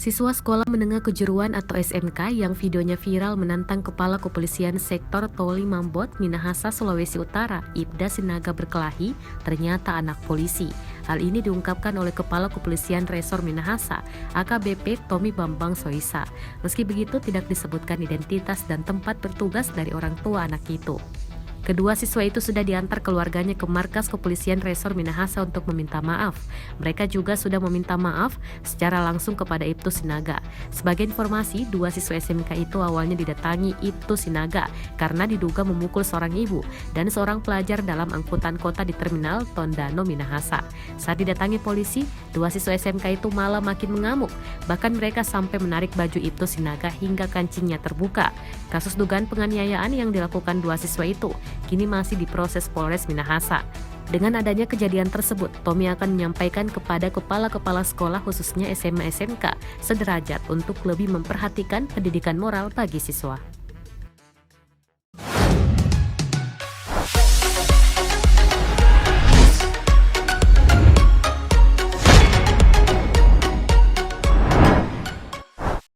Siswa Sekolah Menengah Kejuruan atau SMK yang videonya viral menantang Kepala Kepolisian Sektor Toli Mambot, Minahasa, Sulawesi Utara, Ibda Sinaga berkelahi, ternyata anak polisi. Hal ini diungkapkan oleh Kepala Kepolisian Resor Minahasa, AKBP Tommy Bambang Soisa. Meski begitu, tidak disebutkan identitas dan tempat bertugas dari orang tua anak itu. Kedua siswa itu sudah diantar keluarganya ke markas kepolisian Resor Minahasa untuk meminta maaf. Mereka juga sudah meminta maaf secara langsung kepada Ibtu Sinaga. Sebagai informasi, dua siswa SMK itu awalnya didatangi Ibtu Sinaga karena diduga memukul seorang ibu dan seorang pelajar dalam angkutan kota di Terminal Tondano, Minahasa. Saat didatangi polisi, dua siswa SMK itu malah makin mengamuk. Bahkan mereka sampai menarik baju Ibtu Sinaga hingga kancingnya terbuka. Kasus dugaan penganiayaan yang dilakukan dua siswa itu kini masih diproses Polres Minahasa. Dengan adanya kejadian tersebut, Tommy akan menyampaikan kepada kepala-kepala sekolah khususnya SMA SMK sederajat untuk lebih memperhatikan pendidikan moral bagi siswa.